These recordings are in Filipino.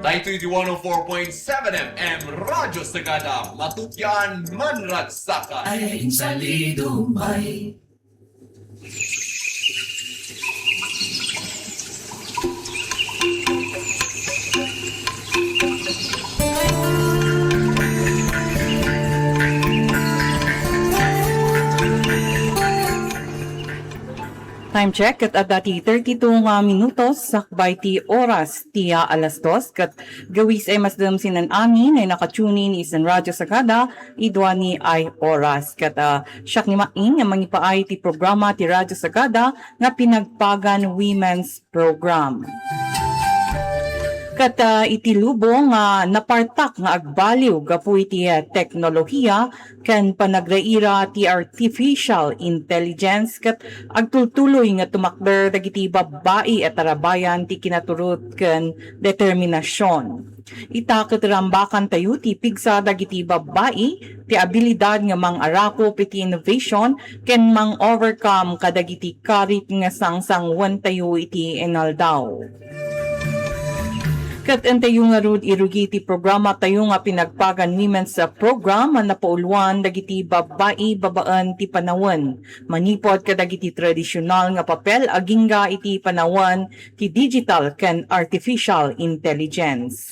Dahil 104.7 FM, Radyo Sagada, Matutyan, Manragsaka. Ay salido may Time check at dati 32 nga minutos sakbay ti oras tiya alas 2 kat gawis ay masdam sinan amin ay nakatunin isan Radyo Sagada idwa ni ay oras kat siyak ni main nga mangipaay ti programa ti Radyo Sagada nga pinagpagan women's program. Kat iti lubong nga napartak nga agbaliw gapu iti teknolohiya ken panagraira ti artificial intelligence kat agtultuloy nga tumakder dagiti babae at tarabayan ti kinaturot ken determinasyon. Ita rambakan tayo ti pigsa dagiti babae ti abilidad nga mang-arako iti innovation ken mang-overcome kadagiti karit nga sangsangwan tayo iti enaldaw. Kat antayo nga rod irugiti programa tayo nga pinagpagan women's program na napauluan dagiti babae babaan ti panawan. Manipod kadagiti tradisyonal nga papel agingga iti panawan ti digital ken artificial intelligence.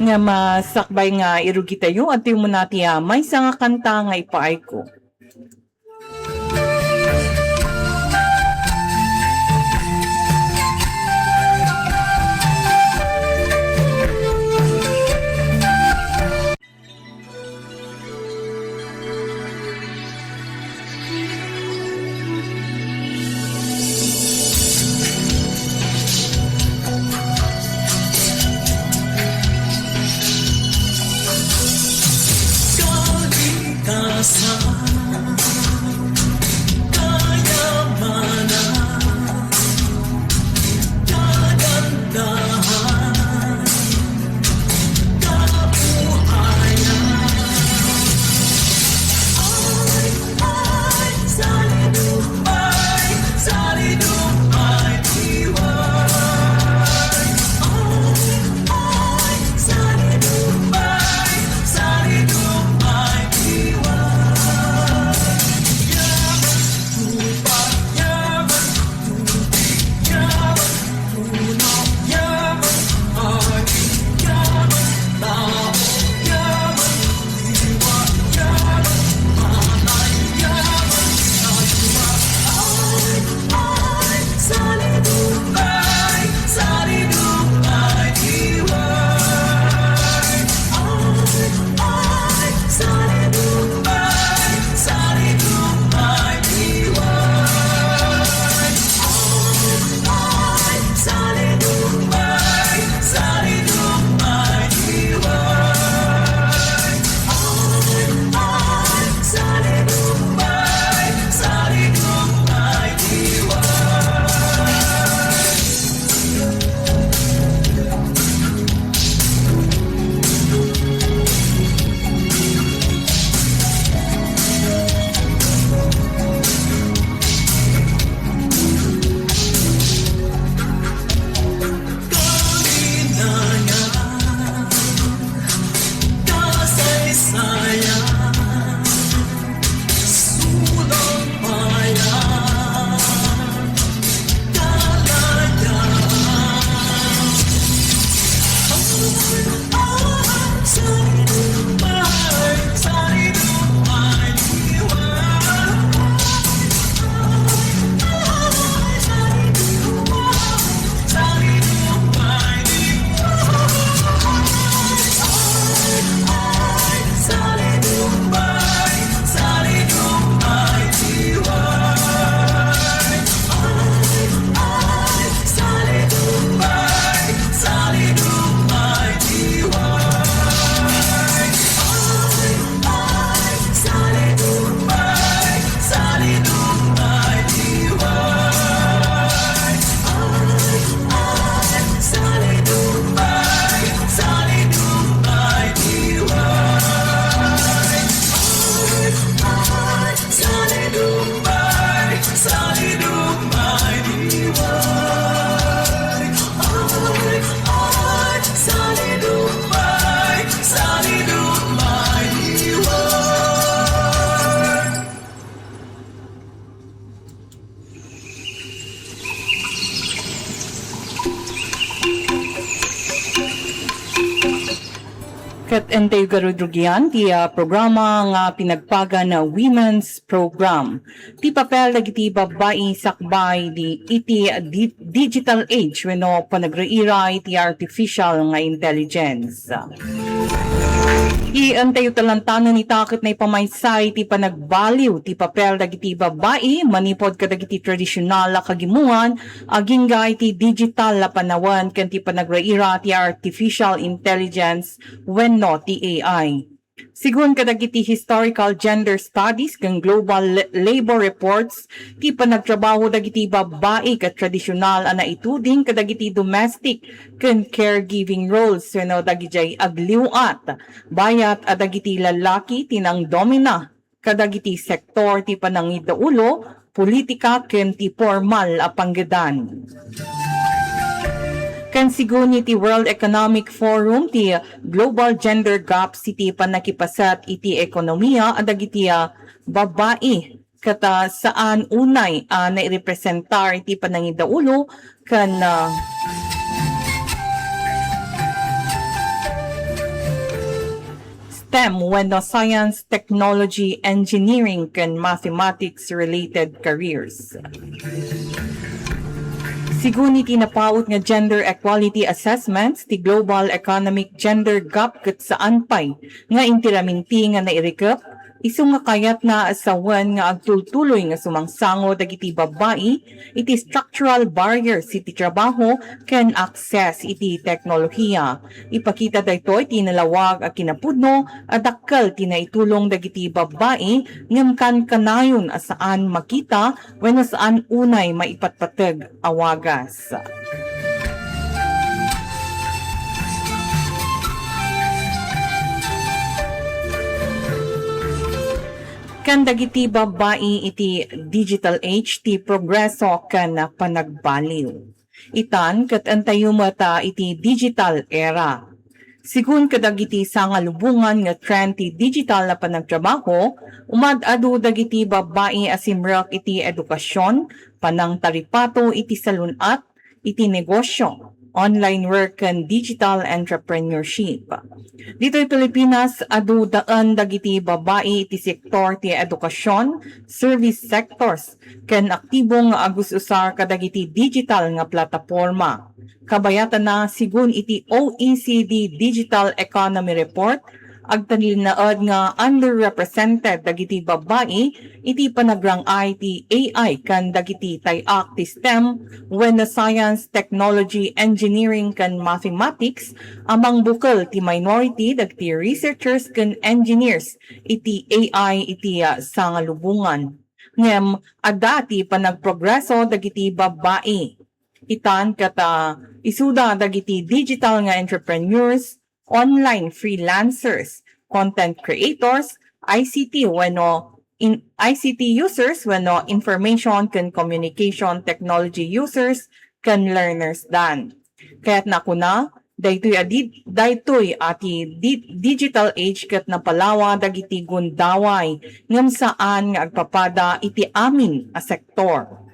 Nga masakbay nga irugi tayo at yung muna tiya may nga kanta nga ipaay ko. kasama Kat entay garudrugyan ti programa nga pinagpaga na women's program. Ti papel dagiti babae sakbay iti digital age wenno panagreira iti artificial nga intelligence. Iantayo talantanon ni takot na ipamaysay ti panagbaliw ti papel dagiti babae manipod kadagiti tradisyonal a kagimungan aging iti digital la panawan ken ti panagreira ti artificial intelligence wenno ti AI. Sigun kadagiti historical gender studies ken global labor reports ti panagtrabaho dagiti babae ket tradisyonal a naituding kadagiti domestic ken caregiving roles wenno dagiti agliwat bayat a dagiti lalaki tinang domina kadagiti sektor ti panangidaulo politika ken ti formal a panggedan. Kan sigun iti World Economic Forum ti global gender gap iti panakipasat iti ekonomiya adagiti babae kata saan unay nairepresentar iti panangidaulo kan STEM wenno science, technology, engineering ken mathematics related careers. Sigun iti napaut nga gender equality assessments ti global economic gender gap ket saan pay nga intiraminti nga nairikep isu nga kayat na asawan nga agtultuloy nga sumangsango dagiti babae iti structural barriers iti trabaho ken access iti teknolohiya. Ipakita daytoy ti nalawag a kinapudno a dakkel ti naitulong dagiti babae ngem kan kanayon asaan makita wenno saan unay maipatpateg awagas. Kan dagiti babae iti digital age ti progreso ken panagbaliw. Itan ket antayo mata iti digital era. Sigun kadagiti sangalubungan nga trend ti digital na panagtrabaho, umad-adu dagiti babae asimrek iti edukasyon, panang taripato iti salunat, iti negosyo, online work and digital entrepreneurship. Dito'y Pilipinas, adu daan dagiti babae iti sektor ti edukasyon, service sectors, ken aktibong agus usar kadagiti digital nga plataporma. Kabayatan na sigun iti OECD Digital Economy Report, agtalinaad nga underrepresented dagiti babae iti panagrang IT AI kan dagiti tayak ti STEM wenno science, technology, engineering kan mathematics amang bukal ti minority dagiti researchers kan engineers iti AI iti sangalubungan. Ngem adda ti panagprogreso dagiti babae. Itan kata isuda dagiti digital nga entrepreneurs, online freelancers, content creators, ICT users wenno information ken communication technology users ken learners dan. Kaya't nakuna daytoy ati digital age ket napalawa dagiti gundaway ngem saan nga agpapada iti amin a sektor.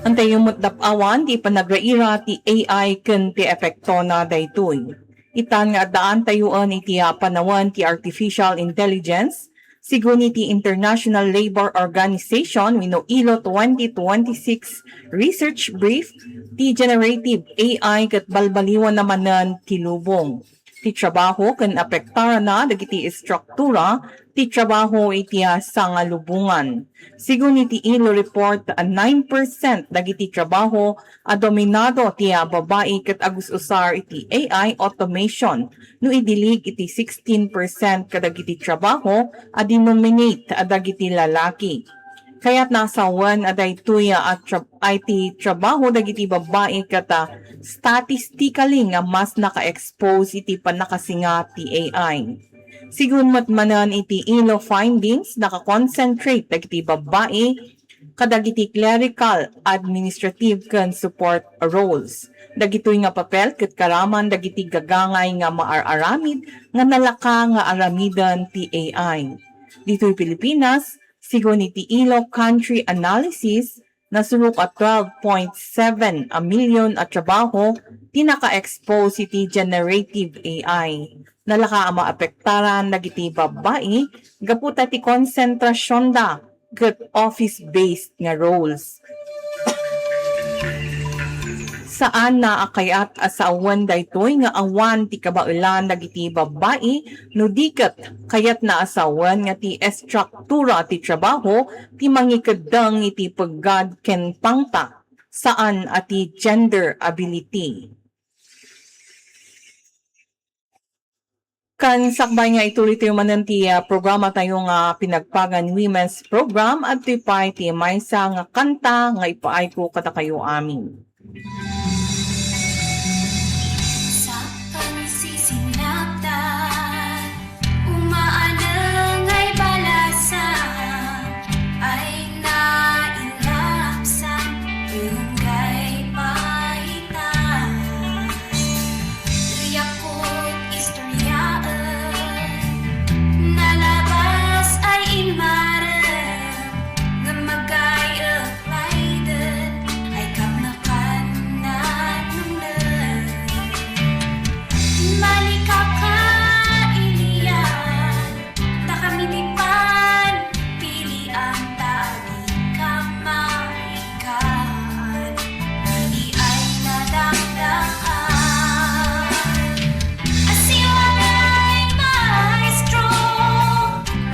Antayumot dapawan ti panagraira ti AI ken ti epekto na daytoy. Itan nga daan tayuan iti panawan ti artificial intelligence, sigun iti International Labor Organization wenno ILO 2026 research brief ti generative AI ket balbaliwan namanan ti lubong. Ti trabaho ken apektara na dagiti istruktura ti trabaho iti sangalubungan. Sigun iti ILO report 9% dagiti trabaho a dominado ti babae ket agus usar iti AI automation no idilig iti 16% kadagiti trabaho a dinominate a dagiti lalaki. Kaya't nasawan daytoy at IT trabaho dagiti babae kata statistically nga mas naka-expose iti panakasinga ti AI. Sigun matmanan iti ILO findings naka-concentrate dagiti babae kadagiti clerical, administrative ken support roles. Dagitoy nga papel ket karaman dagiti gagangay nga maararamid nga nalaka nga aramidan ti AI. Ditoy Pilipinas, sigun iti ILO country analysis nasulok at 12.7 million at trabaho tinaka-expose iti generative AI. Nalaka ang maapektaran dagiti babae, gaputa ti konsentrasyon da ket office-based nga roles. Saan na akayat asawan daytoy nga awan ti kabailan dagiti babae no diket kayat na asawan nga ti estruktura ti trabaho ti mangikadang iti paggad ken pangta saan ati gender ability. Kan sakbay nga ituloy tayo manan ti programa tayo nga pinagpagan women's program at ti pay ti maysa nga kanta nga ipaay ko kata kayo amin. Sa pansisinaptan, umaanang ay balasa, ay nailapsan, tunggay pahitan. Iyakot istoryaan, nalabas ay inmarang, nga magay-aplaydan, ay kamnakan na nunan. Malikap ka, iliyan, da kami di pan, pilian tali ka maikan, hindi ay nadangdaan. Asiwan ay maestro,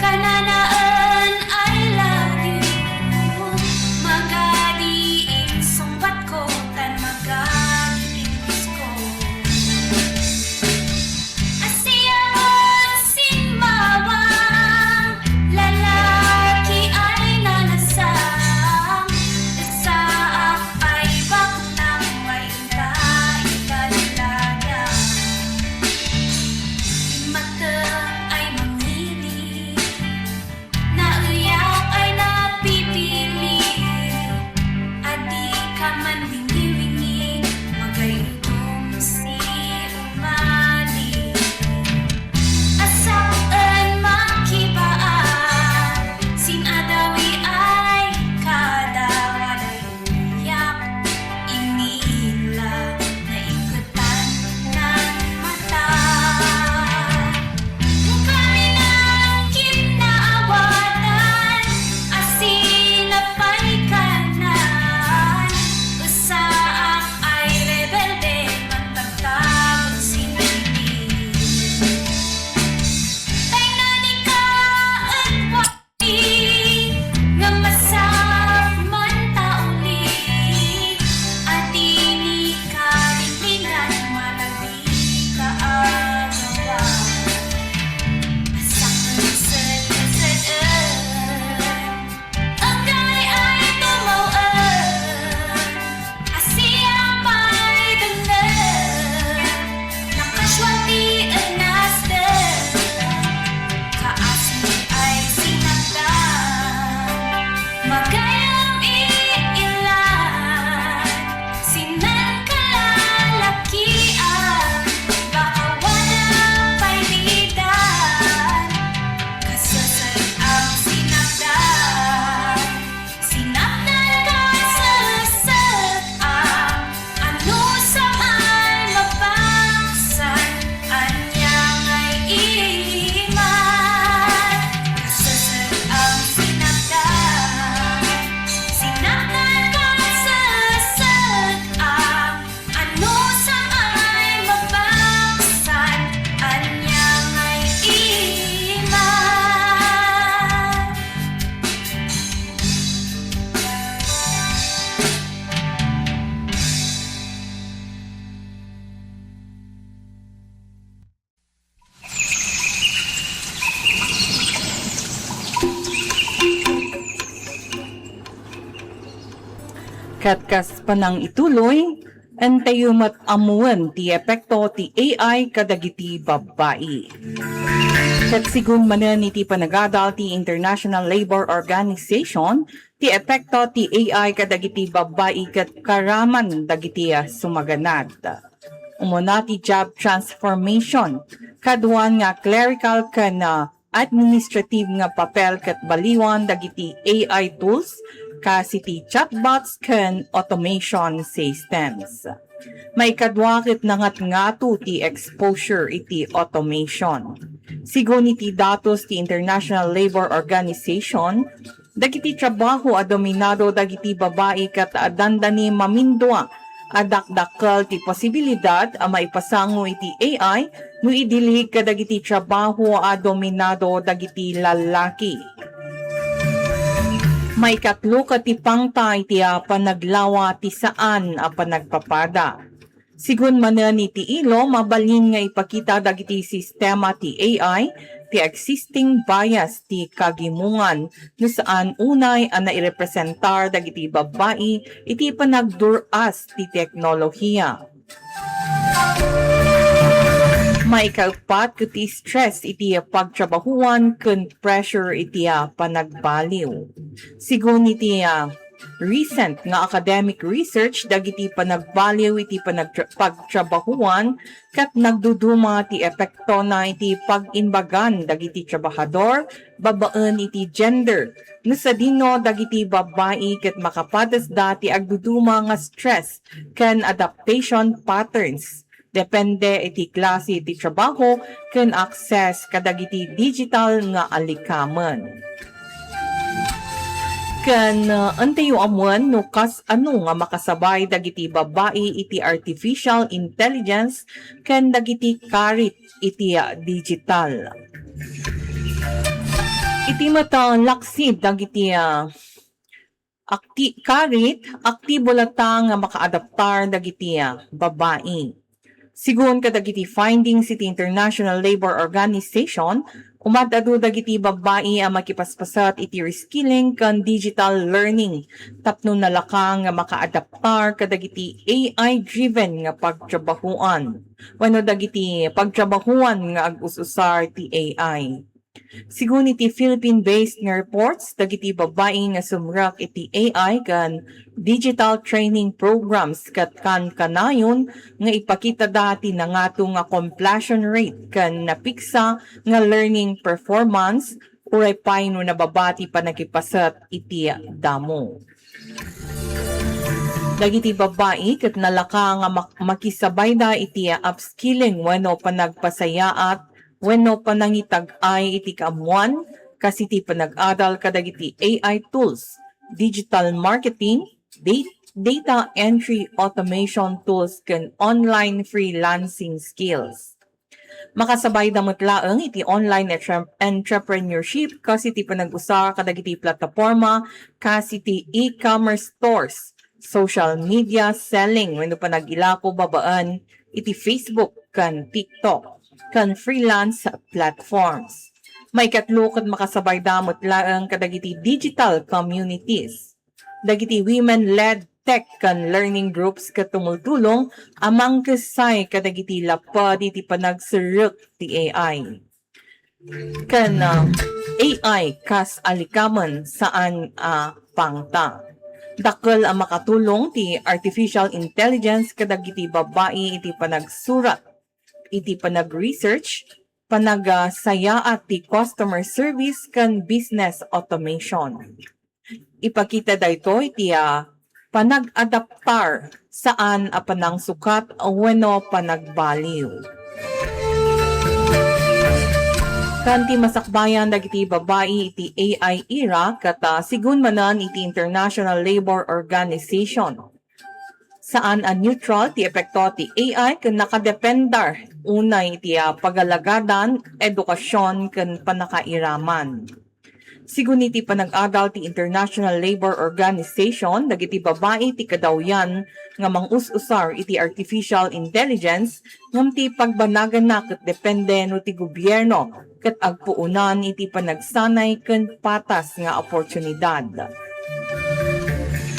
kananaan I love you, magadiing sumbat ko, tan magadiing gusto. Asiyawan sinmawang, lalaki ay nalasang, isaak ay baknang may ikalaga. Mata ay mamili, naiyak ay napipili, adi ka man wingi-wingi, magayudong si umali. Asaan makibaan, sinadawi ay kadawaday uyak, inila na ikutan ng mata. Kami ng kinaawatan, asinapay kanan, usaak ay rebelde, magtagtag sinili. Tainani ka at wali, nga masak man tauli, at ini ka rintingan, malabi ka agawa. Asak-asak-asakan, agay ay tumawaan, asiyang may dandan, nakaswati at nasdan, kaasmi ay sinakdan, magayang iilan, sinan kalalakian, baka walang pailidan, kasasay ang sinakdan, sinakdan kasasad ang, ano sa may mapangsan, anyang ay iman, kasasad ang sinakdan, sinakdan kasasad ang, ano sa may mapangsan, anyang ay iman. Katkas panang ituloy, antayumat amuan ti epekto ti AI kadagiti babae. Katsigun manen iti panagadal ti International Labor Organization, ti epekto ti AI kadagiti babae ket karaman dagiti sumaganad. Umuna ti job transformation, kaduan nga clerical ken administrative nga papel ket baliwan dagiti AI tools kasi ti chatbots ken automation systems. Maikadwakit nangat-ngatu ti exposure iti automation. Sigun iti datos ti International Labor Organization, dagiti trabaho a dominado dagiti babae kat dandani mamindwa adakdakkel ti posibilidad a maipasango iti AI no idili kadagiti trabaho a dominado dagiti lalaki. Maikatlo ti pangta iti panaglawa ti saan a panagpapada. Sigun manen iti ilo, mabalin nga ipakita dagiti sistema ti AI, ti existing bias ti kagimungan, no saan unay ang nairepresentar dagiti babae, iti panagduras ti teknolohiya. Maikaupat iti stress iti pagtrabahuan ken pressure iti panagbaliw. Sigun iti recent nga academic research dagiti panagbaliw iti pagtrabahuan kat nagduduma ti epekto na iti pag-imbagan dagiti trabahador babaen iti gender no sa dino dagiti babae ket makapadas dati agduduma nga stress ken adaptation patterns depende iti klase iti trabaho ken access kadagiti digital nga alikamen. Kan antayo amuan no kas ano nga makasabay dagiti babae iti artificial intelligence ken dagiti karit iti digital. Iti mata laksid dagiti karit aktibo lata nga makaadaptar dagiti babae. Sigun kadagiti findings iti International Labor Organization, umadado dagiti babae ang makipaspasat iti reskilling kan digital learning. Tapno nalaka nga makaadaptar kadagiti AI-driven nga pagtrabahuan. Wano dagiti pagtrabahuan nga ag-ususar ti AI. Sigun iti Philippine-based nga reports, dagiti babae nga sumrak iti AI kan digital training programs kat kan kanayon nga ipakita dati na nga nga completion rate kan napiksa nga learning performance uray paino na babati pa nakipasat iti damo. Dagiti babae kat nalaka nga makisabay da iti upskilling wano panagpasayaat wenno panangitag-ay iti kaamuan, kasi ti panag-adal kadagiti AI tools, digital marketing, data entry automation tools, ken online freelancing skills. Makasabay damot laeng iti online entrepreneurship kasi ti panag-usar kadagiti plataporma, kasi ti e-commerce stores, social media selling, wenno panag-ilako babaan iti Facebook ken TikTok kan freelance platforms. May katlukod makasabay damot laeng kadagiti digital communities. Dagiti women-led tech kan learning groups katumultulong amang kasay kadagiti lapad iti panagsuruk ti AI. Kan AI kas alikaman saan pangta. Dakkel ang makatulong ti artificial intelligence kadagiti babae iti panagsurat iti panag-research, panagsaya at ti customer service kan business automation. Ipakita dayto iti panag-adaptar saan a panang sukat wenno panagbaliw. Kanti masakbayan dagiti babae iti AI era kata sigun manan iti International Labor Organization. Saan a neutral ti epekto ti AI ken nakadependar unay ti pagalagadan, edukasyon ken panakairaman. Sigun iti panag-adal ti International Labor Organization dagiti babae ti kadawyan nga mangus-usar iti artificial intelligence ngam ti pagbanagan na ket depende no ti gobyerno ket agpuunan iti panagsanay ken patas nga oportunidad.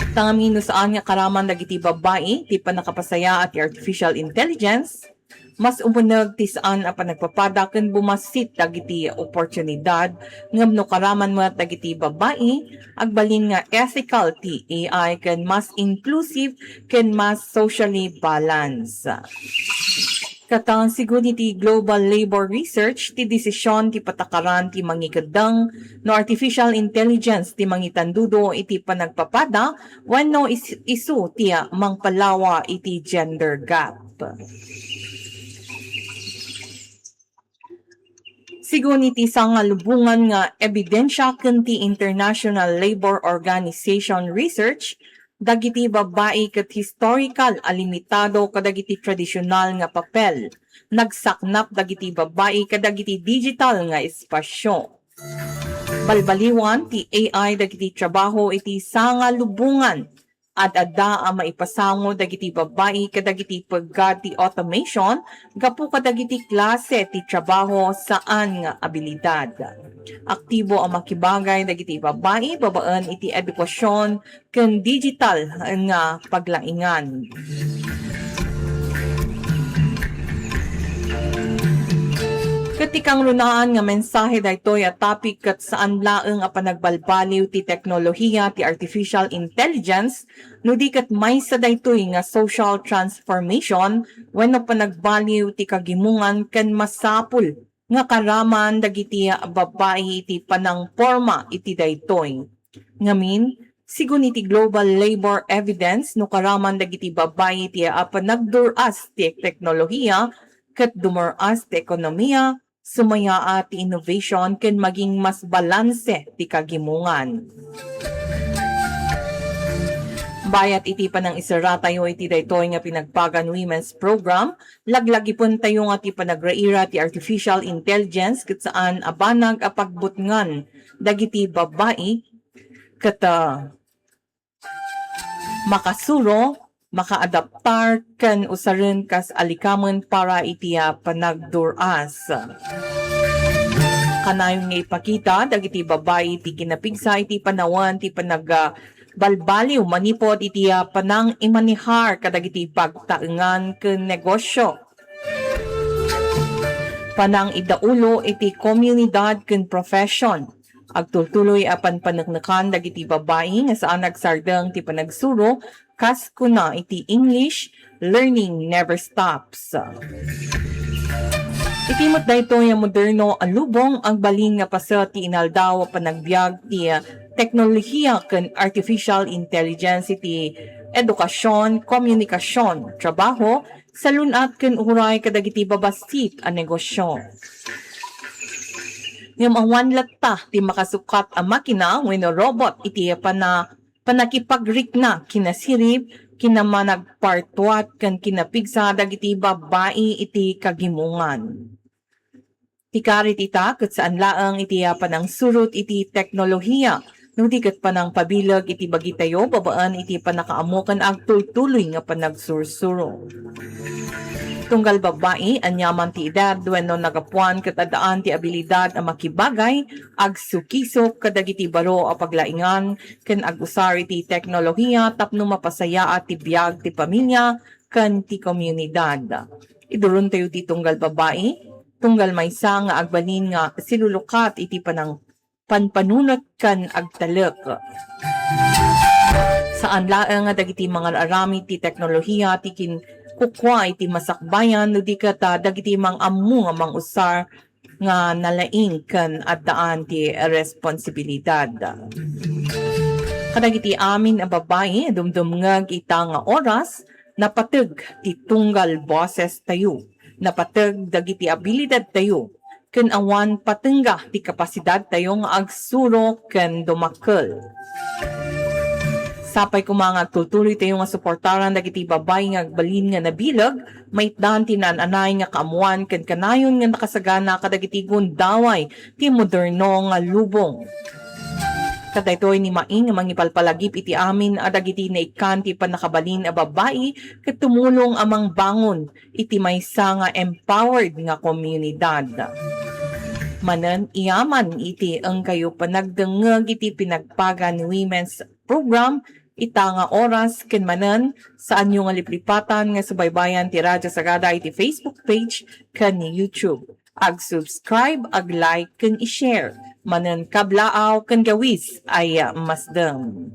Tangami no saan nga karaman dagiti babae ti panakapasaya at artificial intelligence, mas umuneg ti saan a panagpapada ken bumasit dagiti oportunidad ngem no karaman met dagiti babae agbalin nga ethical ti AI ken mas inclusive ken mas socially balanced. Katang siguro ti Global Labor Research ti desisyon ti patakaran ti mangikadang no artificial intelligence ti mangitandudo iti panagpapada wenno isu ti mangpalawa iti gender gap. Sigun iti sangalubungan nga ebidensya ken ti International Labor Organization Research dagiti babae ket historical alimitado kadagiti tradisyonal nga papel. Nagsaknap dagiti babae kadagiti digital nga espasyo. Balbaliwan ti AI dagiti trabaho iti sangalubungan at adda ang maipasango dagiti babae kadagiti pagati automation gapu kadagiti klase ti trabaho saan nga abilidad. Aktibo ang makibagay dagiti babae babaan iti edukasyon ken digital nga paglaingan. Katikang lunaan nga mensahe daytoy a topic kat saan laeng a panagbalbaliw ti teknolohiya ti artificial intelligence no di kat may sa daytoy nga social transformation wenno panagbaliw ti kagimungan ken masapul nga karaman dagiti babae iti panangporma iti daytoy. Ngamin sigun iti global labor evidence no karaman dagiti babae iti panagduras ti teknolohiya ket dumuras ti ekonomiya sumaya at innovation ken maging mas balanse ti kagimungan. Bayat iti panang isara tayo iti daytoy nga pinagpagan women's program, laglagipon tayo nga ti panagraira ti artificial intelligence ket saan abanag a pagbutngan dagiti babae ket makasuro makaadaptar ken usaren kas alikamen para iti panagduras. Kanayon nga ipakita dagiti babae iti kinapigsa iti panawan ti balbaliw manipod iti panang imanihar kadagiti pagtaengan ken negosyo. Panang idaulo iti komunidad ken profession. Agtultuloy apan panagnakan dagiti babae nga saan nagsardeng ti panagsuro kas kuna iti English, learning never stops. Itimot daytoy nga moderno alubong ang balin nga paso ti inaldaw panagbiag ti teknolohiya ken artificial intelligence iti edukasyon, komunikasyon, trabaho, salunat ken uray kadagiti babasit a negosyo. Ngem awan latta ti makasukat a makina wenno robot iti panakipagrikna kinasirip kinamanagpartuat ken kinapigsa dagiti babae iti kagimungan. Tikarit ita ket saan laeng iti panang surut iti teknolohiya no di ket panang pabilag iti bagi tayo babaan iti panakaammo ken agtultuloy nga panagsursuro. Tunggal babae anyaman ti edad wenno nagapuan ket addaan ti abilidad a makibagay agsukisok kadagiti baro a paglaingan ken agusar iti teknolohiya tapno mapasaya at ti biag ti pamilya ken ti komunidad. Iduron tayo ti tunggal babae, tunggal maysa nga agbalin nga silulukat iti panang panpanunot ken agtalek. Saan laeng nga dagiti mga arami ti teknolohiya ti kukwa iti masakbayan no di kata dagiti mang ammo nga mang usar nga nalaing ken addaan ti responsibilidad. Kadagiti amin a babae dumdumngeg ita nga oras napateg ti tunggal boses tayo, napateg dagiti abilidad tayo ken awan patengga ti kapasidad tayo nga agsuro ken dumakkel. Sapay kumanga tutuloy tayo nga suportaran dagiti babay nga agbalin nga nabilag, maitdan tinananay nga kaamuan ken kanayon nga nakasagana kadagiti gundaway ti moderno nga lubong. Kadaytoy ni maing nga mangipalpalagip iti amin a dagiti naikan ti panakabalin a babay ket tumulong amang bangon iti maysa nga empowered nga komunidad. Manen iyaman iti ang kayo panagdengeg iti pinagpagan women's program ita nga oras ken manen saan yung nga liplipatan nga subaybayan ti Radyo Sagada iti Facebook page ken YouTube. Ag-subscribe, ag-like ken i-share. Manen kablaaw ken gawis ay masdem.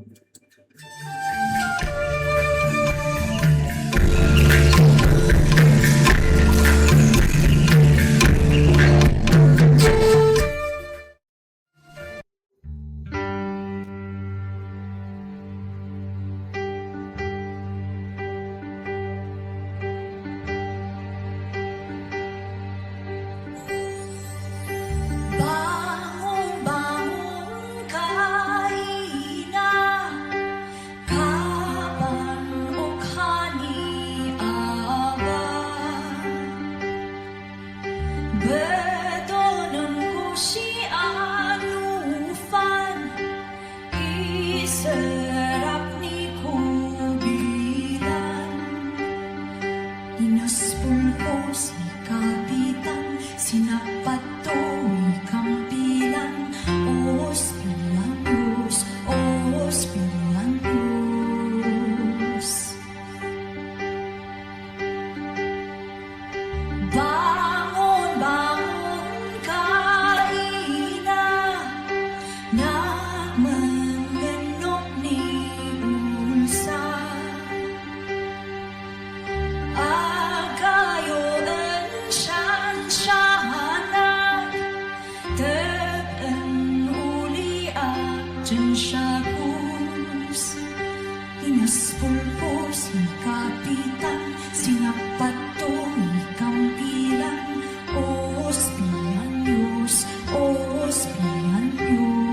pulpos ni kapitan, sinapato ni kampilan, os pianyos, os pianyos.